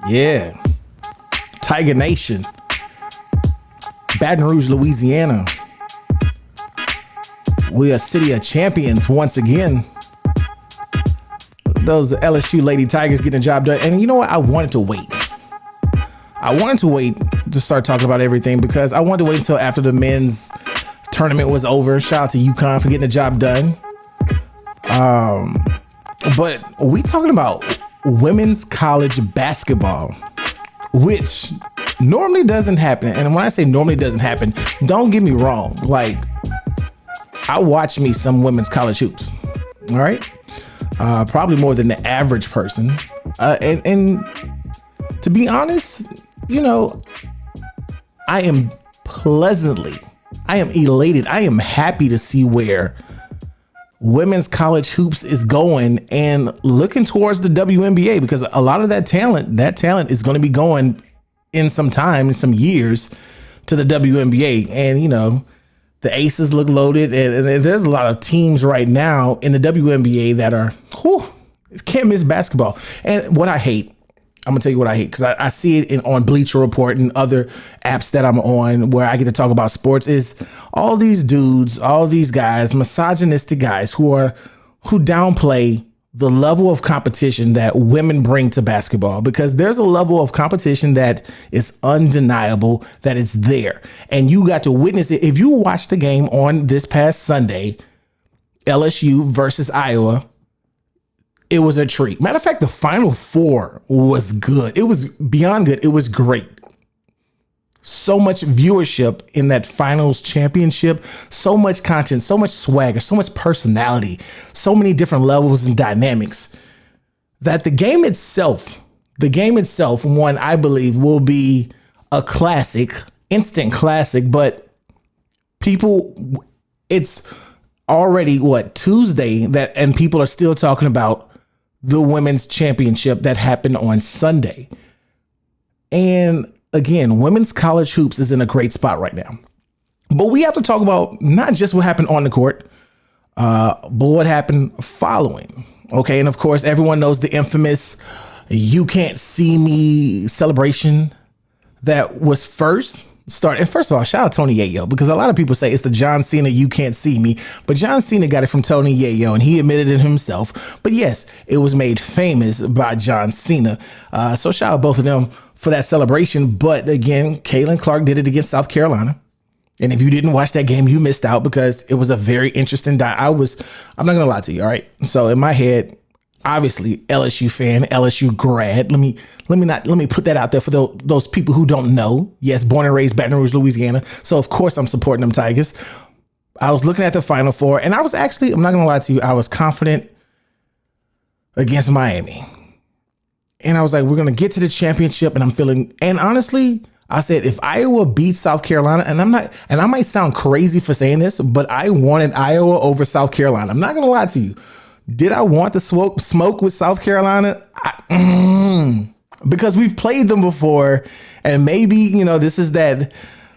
Yeah. Tiger Nation. Baton Rouge, Louisiana. We are City of Champions once again. Those LSU Lady Tigers getting the job done. And you know what? I wanted to wait. To start talking about everything because I wanted to wait until after the men's tournament was over. Shout out to UConn for getting the job done. But we talking about women's college basketball, which normally doesn't happen. And when I say normally doesn't happen, don't get me wrong. Like, I watch me some women's college hoops. All right. Probably more than the average person. And to be honest, you know, I am elated. I am happy to see where women's college hoops is going and looking towards the WNBA, because a lot of that talent is going to be going in some time, in some years, to the WNBA. And, you know, the Aces look loaded, and there's a lot of teams right now in the WNBA that are, can't miss basketball. And what I hate, I'm gonna tell you what I hate, because I see it on Bleacher Report and other apps that I'm on where I get to talk about sports, is all these dudes, all these guys, misogynistic guys who downplay the level of competition that women bring to basketball, because there's a level of competition that is undeniable, that it's there. And you got to witness it. If you watched the game on this past Sunday, LSU versus Iowa, it was a treat. Matter of fact, the Final Four was good. It was beyond good. It was great. So much viewership in that finals championship, so much content, so much swagger, so much personality, so many different levels and dynamics that the game itself, one, I believe, will be a classic, instant classic, but people, it's already Tuesday and people are still talking about the women's championship that happened on Sunday. And again, women's college hoops is in a great spot right now. But we have to talk about not just what happened on the court, but what happened following. Okay. And of course, everyone knows the infamous "You Can't See Me" celebration that was first started. And first of all, shout out Tony Yayo, because a lot of people say it's the John Cena "You Can't See Me," but John Cena got it from Tony Yayo, and he admitted it himself. But yes, it was made famous by John Cena. So shout out both of them for that celebration. But again, Caitlin Clark did it against South Carolina. And if you didn't watch that game, you missed out, because it was a very interesting I'm not gonna lie to you. All right. So in my head, obviously LSU fan, LSU grad. Let me put that out there for those people who don't know. Yes, born and raised Baton Rouge, Louisiana. So of course I'm supporting them Tigers. I was looking at the Final Four, and I was actually, I'm not gonna lie to you, I was confident against Miami. And I was like, we're gonna get to the championship, and I'm feeling, and honestly, I said, if Iowa beats South Carolina, and I might sound crazy for saying this, but I wanted Iowa over South Carolina. I'm not gonna lie to you. Did I want to smoke with South Carolina? Because we've played them before, and maybe, you know, this is that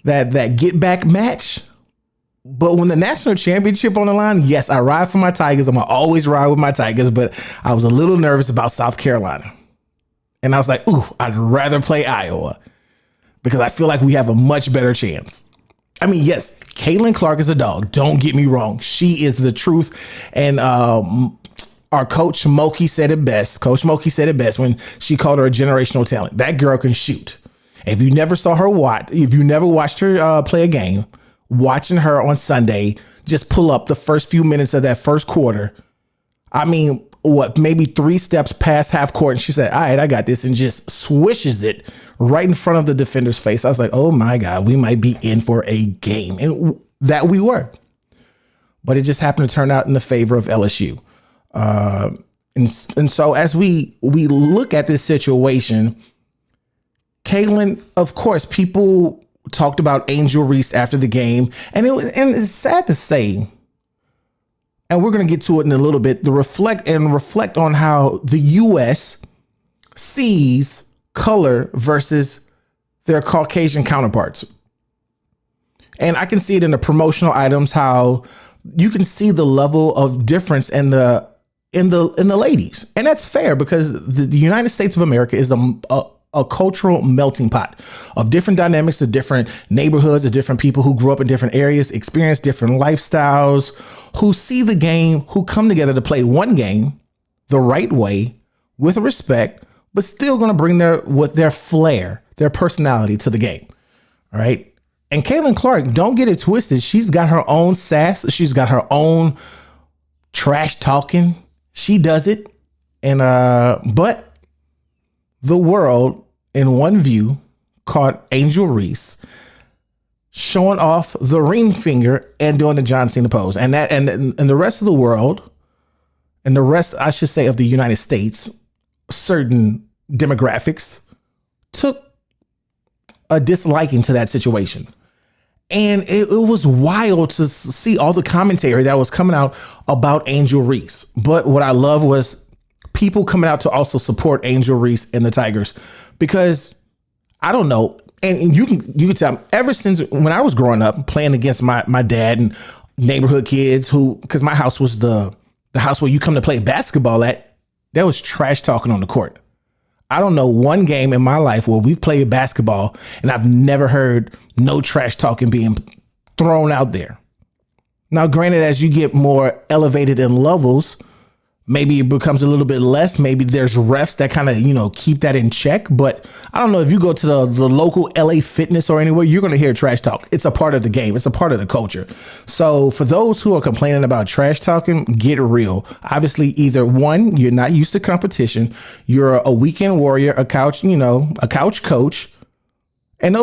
get back match. But when the national championship on the line, yes, I ride for my Tigers. I'm gonna always ride with my Tigers, but I was a little nervous about South Carolina. And I was like, ooh, I'd rather play Iowa, because I feel like we have a much better chance. I mean, yes, Caitlin Clark is a dog. Don't get me wrong. She is the truth. And our coach Moki said it best. Coach Moki said it best when she called her a generational talent. That girl can shoot. If you never saw her if you never watched her play a game, watching her on Sunday just pull up the first few minutes of that first quarter, I mean, maybe 3 steps past half court, and she said, all right, I got this, and just swishes it right in front of the defender's face. I was like, oh my God, we might be in for a game. And that we were. But it just happened to turn out in the favor of LSU. And so as we look at this situation, Caitlin, of course, people talked about Angel Reese after the game, and it's sad to say, and we're going to get to it in a little bit, to reflect on how the U.S. sees color versus their Caucasian counterparts. And I can see it in the promotional items, how you can see the level of difference and the in the ladies. And that's fair because the United States of America is a cultural melting pot of different dynamics, of different neighborhoods, of different people who grew up in different areas, experience different lifestyles, who see the game, who come together to play one game the right way with respect, but still going to bring their flair, their personality to the game. All right. And Caitlin Clark, don't get it twisted. She's got her own sass. She's got her own trash talking. She does it. And, but the world in one view caught Angel Reese showing off the ring finger and doing the John Cena pose. And the rest of the world, and the rest, I should say, of the United States, certain demographics took a disliking to that situation. And it was wild to see all the commentary that was coming out about Angel Reese. But what I love was people coming out to also support Angel Reese and the Tigers, because I don't know. And you can tell, ever since when I was growing up playing against my dad and neighborhood kids because my house was the house where you come to play basketball at, there was trash talking on the court. I don't know one game in my life where we've played basketball and I've never heard no trash talking being thrown out there. Now, granted, as you get more elevated in levels, maybe it becomes a little bit less. Maybe there's refs that kind of, keep that in check. But I don't know, if you go to the local LA Fitness or anywhere, you're going to hear trash talk. It's a part of the game. It's a part of the culture. So for those who are complaining about trash talking, get real. Obviously, either one, you're not used to competition. You're a weekend warrior, a couch coach. And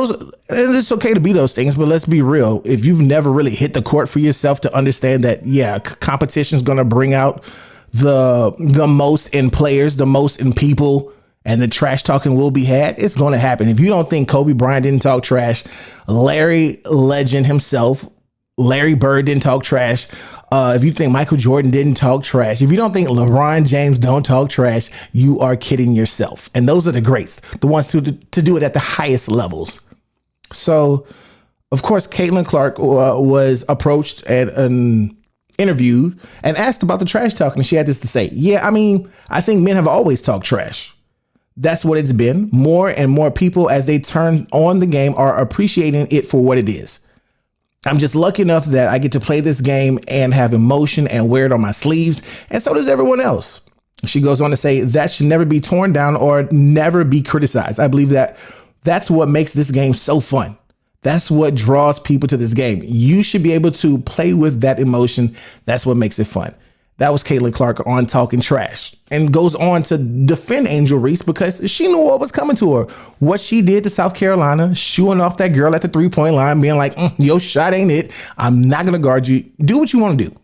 it's okay to be those things, but let's be real. If you've never really hit the court for yourself to understand that, competition is going to bring out the most in players, the most in people, and the trash talking will be had, it's going to happen. If you don't think Kobe Bryant didn't talk trash, Larry Legend himself, Larry Bird didn't talk trash. If you think Michael Jordan didn't talk trash, if you don't think LeBron James don't talk trash, you are kidding yourself. And those are the greats, the ones to do it at the highest levels. So, of course, Caitlin Clark was approached and interviewed and asked about the trash talking. And she had this to say. I think men have always talked trash. That's what it's been. More and more people, as they turn on the game, are appreciating it for what it is. I'm just lucky enough that I get to play this game and have emotion and wear it on my sleeves. And so does everyone else. She goes on to say that should never be torn down or never be criticized. I believe that that's what makes this game so fun. That's what draws people to this game. You should be able to play with that emotion. That's what makes it fun. That was Caitlin Clark on Talking Trash, and goes on to defend Angel Reese because she knew what was coming to her. What she did to South Carolina, shooing off that girl at the 3-point line, being like, your shot ain't it. I'm not going to guard you. Do what you want to do.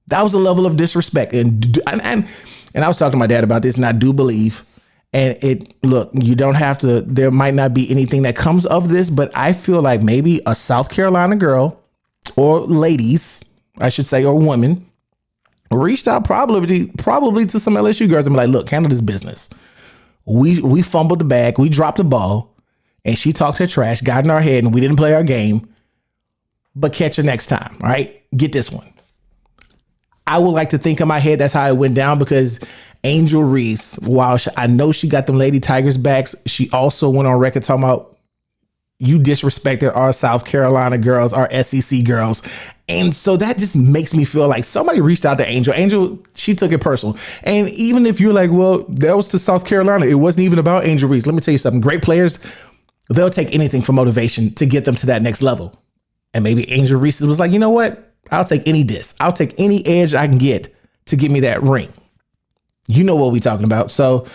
That was a level of disrespect. And I was talking to my dad about this, and I do believe, you don't have to, there might not be anything that comes of this, but I feel like maybe a South Carolina girl, or ladies, I should say, or women, reached out probably to some LSU girls and be like, look, handle this business. We fumbled the bag. We dropped the ball, and she talked her trash, got in our head, and we didn't play our game, but catch her next time. All right. Get this one. I would like to think in my head that's how it went down, because Angel Reese, while I know she got them Lady Tigers backs, she also went on record talking about, you disrespected our South Carolina girls, our SEC girls. And so that just makes me feel like somebody reached out to Angel. Angel, she took it personal. And even if you're like, well, that was to South Carolina, it wasn't even about Angel Reese. Let me tell you something. Great players, they'll take anything for motivation to get them to that next level. And maybe Angel Reese was like, you know what? I'll take any diss. I'll take any edge I can get to give me that ring. You know what we're talking about. So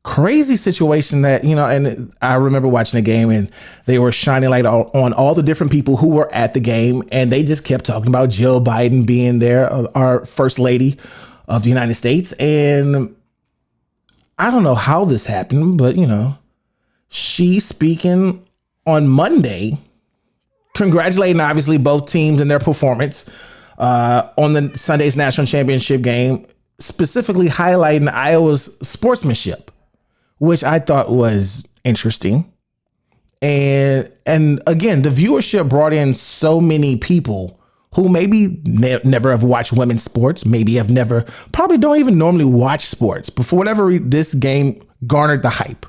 crazy situation that, and I remember watching the game, and they were shining light on all the different people who were at the game. And they just kept talking about Jill Biden being there, our first lady of the United States. And I don't know how this happened, but, she speaking on Monday, congratulating obviously both teams and their performance on the Sunday's national championship game, specifically highlighting Iowa's sportsmanship, which I thought was interesting. And again, the viewership brought in so many people who maybe never have watched women's sports, maybe have never, probably don't even normally watch sports, but for whatever reason, this game garnered the hype.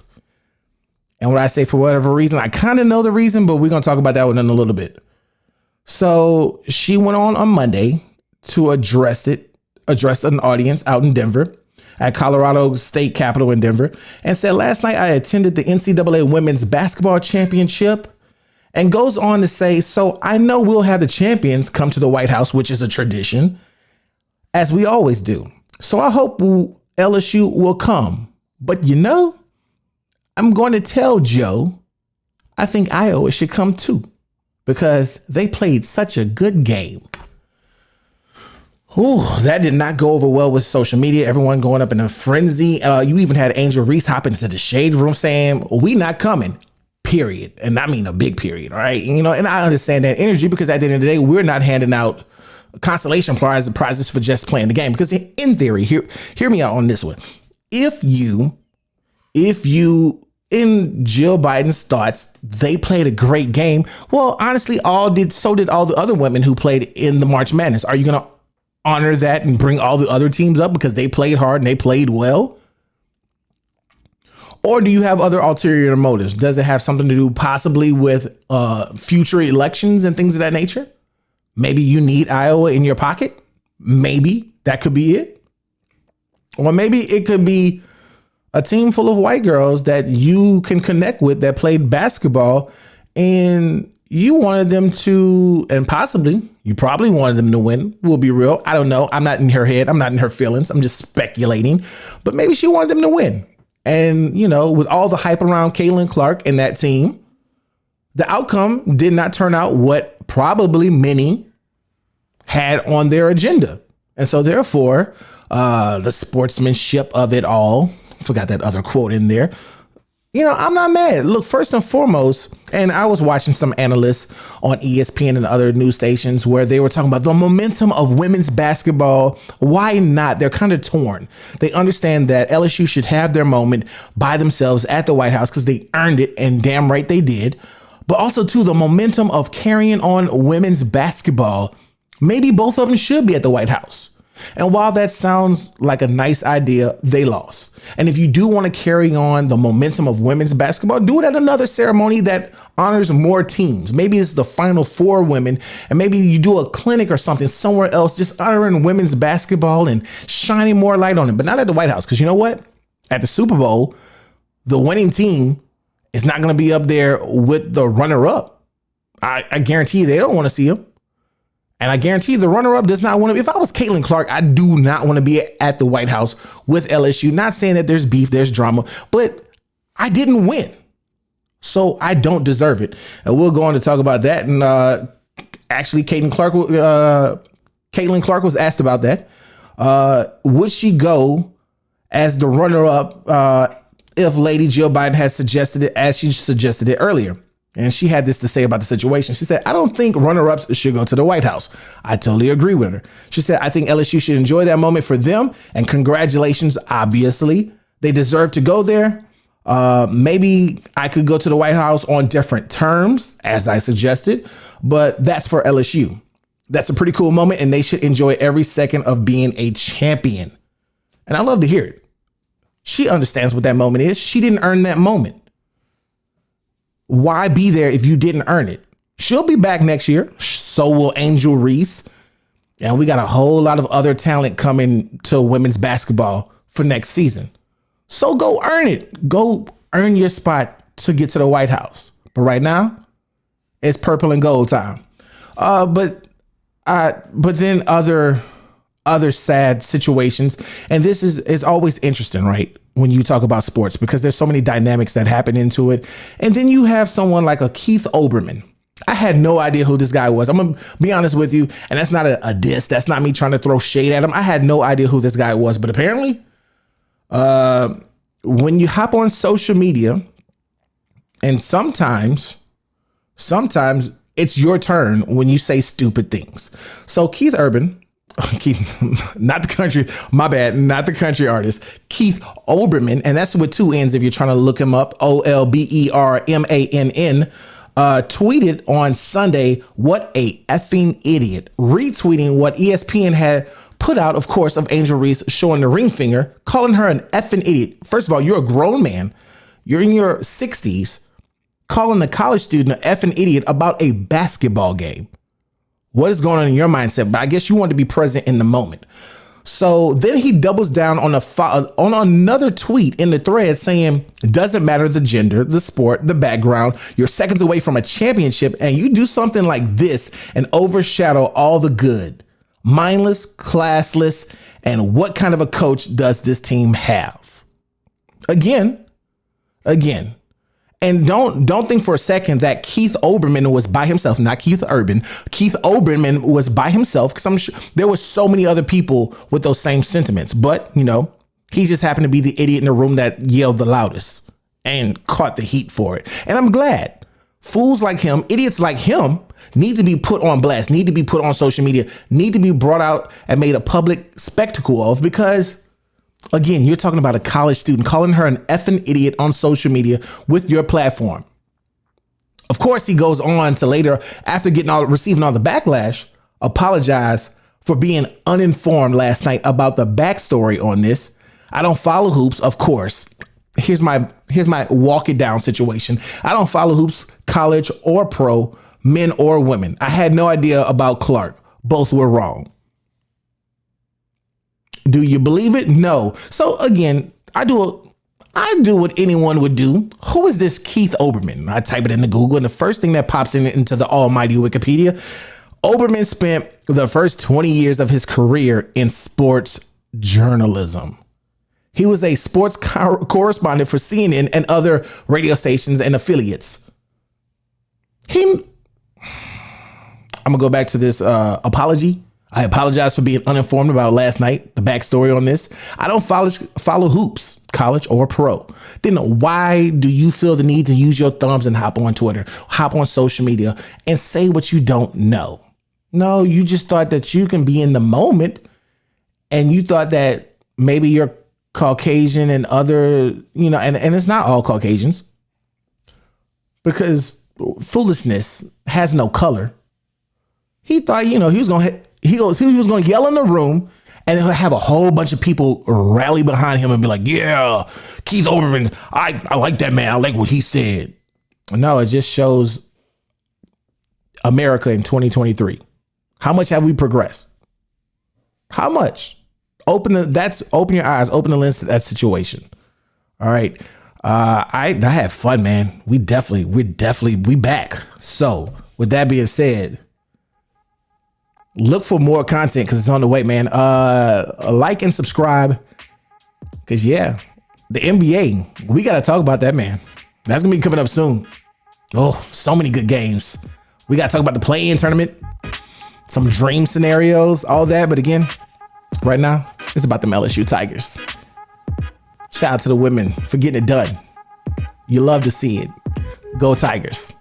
And when I say for whatever reason, I kind of know the reason, but we're going to talk about that one in a little bit. So she went on Monday to address an audience out in Denver at Colorado State Capitol in Denver, and said, last night I attended the NCAA Women's Basketball Championship, and goes on to say, so I know we'll have the champions come to the White House, which is a tradition, as we always do. So I hope LSU will come. But I'm going to tell Joe, I think Iowa should come too, because they played such a good game. Ooh, that did not go over well with social media. Everyone going up in a frenzy. You even had Angel Reese hop into the shade room saying, we not coming, period. And I mean a big period, all right? And I understand that energy, because at the end of the day, we're not handing out consolation prizes for just playing the game. Because in theory, hear me out on this one. If you, in Jill Biden's thoughts, they played a great game, well, honestly, so did all the other women who played in the March Madness. Are you going to honor that and bring all the other teams up because they played hard and they played well? Or do you have other ulterior motives? Does it have something to do possibly with future elections and things of that nature? Maybe you need Iowa in your pocket. Maybe that could be it. Or maybe it could be a team full of white girls that you can connect with that played basketball, and you wanted them to, and possibly you probably wanted them to win. We'll be real. I don't know. I'm not in her head. I'm not in her feelings. I'm just speculating. But maybe she wanted them to win. And, with all the hype around Caitlin Clark and that team, the outcome did not turn out what probably many had on their agenda. And so therefore, the sportsmanship of it all, forgot that other quote in there. I'm not mad. Look, first and foremost, and I was watching some analysts on ESPN and other news stations where they were talking about the momentum of women's basketball. Why not? They're kind of torn. They understand that LSU should have their moment by themselves at the White House because they earned it, and damn right they did. But also, too, the momentum of carrying on women's basketball. Maybe both of them should be at the White House. And while that sounds like a nice idea, they lost. And if you do want to carry on the momentum of women's basketball, do it at another ceremony that honors more teams. Maybe it's the Final Four women, and maybe you do a clinic or something somewhere else, just honoring women's basketball and shining more light on it, but not at the White House. Because you know what? At the Super Bowl, the winning team is not going to be up there with the runner-up. I guarantee you they don't want to see him. And I guarantee the runner-up does not want to. If I was Caitlin Clark, I do not want to be at the White House with LSU. Not saying that there's beef, there's drama, but I didn't win, so I don't deserve it. And we'll go on to talk about that. And actually, Caitlin Clark was asked about that. Would she go as the runner-up if Lady Jill Biden has suggested it, as she suggested it earlier? And she had this to say about the situation. She said, I don't think runner-ups should go to the White House. I totally agree with her. She said, I think LSU should enjoy that moment for them. And congratulations, obviously. They deserve to go there. Maybe I could go to the White House on different terms, as I suggested. But that's for LSU. That's a pretty cool moment. And they should enjoy every second of being a champion. And I love to hear it. She understands what that moment is. She didn't earn that moment. Why be there if you didn't earn it? She'll be back next year. So will Angel Reese. And we got a whole lot of other talent coming to women's basketball for next season. So go earn it. Go earn your spot to get to the White House. But right now, it's purple and gold time. But then other sad situations. And this is always interesting, right? When you talk about sports, because there's so many dynamics that happen into it. And then you have someone like a Keith Olbermann. I had no idea who this guy was. I'm going to be honest with you. And that's not a diss. That's not me trying to throw shade at him. I had no idea who this guy was. But apparently, when you hop on social media, and sometimes it's your turn when you say stupid things. So Keith Urban, not the country, my bad, not the country artist, Keith Olbermann, and that's with two N's if you're trying to look him up, Olbermann. tweeted on Sunday, "What a effing idiot," retweeting what ESPN had put out, of course, of Angel Reese showing the ring finger, calling her an effing idiot. First of all, you're a grown man. You're in your 60s, calling the college student an effing idiot about a basketball game. What is going on in your mindset? But I guess you want to be present in the moment. So then he doubles down on another tweet in the thread saying, "Doesn't matter the gender, the sport, the background. You're seconds away from a championship and you do something like this and overshadow all the good. Mindless, classless, and what kind of a coach does this team have?" Again. And don't think for a second that Keith Olbermann was by himself, not Keith Urban. Keith Olbermann was by himself, because I'm sure there were so many other people with those same sentiments. But, he just happened to be the idiot in the room that yelled the loudest and caught the heat for it. And I'm glad. Fools like him, idiots like him, need to be put on blast, need to be put on social media, need to be brought out and made a public spectacle of, because again, you're talking about a college student calling her an effing idiot on social media with your platform. Of course, he goes on to later, after receiving all the backlash, apologize for being uninformed last night about the backstory on this. I don't follow hoops, of course. Here's my walk it down situation. I don't follow hoops, college or pro, men or women. I had no idea about Clark. Both were wrong. Do you believe it? No. So again, I do what anyone would do. Who is this Keith Olbermann? I type it into Google, and the first thing that pops into the almighty Wikipedia, Olbermann spent the first 20 years of his career in sports journalism. He was a sports correspondent for CNN and other radio stations and affiliates. I'm gonna go back to this apology. I apologize for being uninformed about last night, the backstory on this. I don't follow hoops, college or pro. Then why do you feel the need to use your thumbs and hop on Twitter, hop on social media and say what you don't know? No, you just thought that you can be in the moment, and you thought that maybe you're Caucasian and other, and it's not all Caucasians, because foolishness has no color. He thought, he was going to yell in the room and he'll have a whole bunch of people rally behind him and be like, "Yeah, Keith Olbermann, I like that man. I like what he said." No, it just shows America in 2023. How much have we progressed? How much? Open your eyes, open the lens to that situation. All right. I had fun, man. We back. So with that being said, look for more content because it's on the way, man. Like and subscribe, because the NBA, we got to talk about that, man. That's gonna be coming up soon. Oh, so many good games. We got to talk about the play-in tournament, some dream scenarios, all that. But again, right now, it's about the LSU Tigers. Shout out to the women for getting it done. You love to see it. Go Tigers.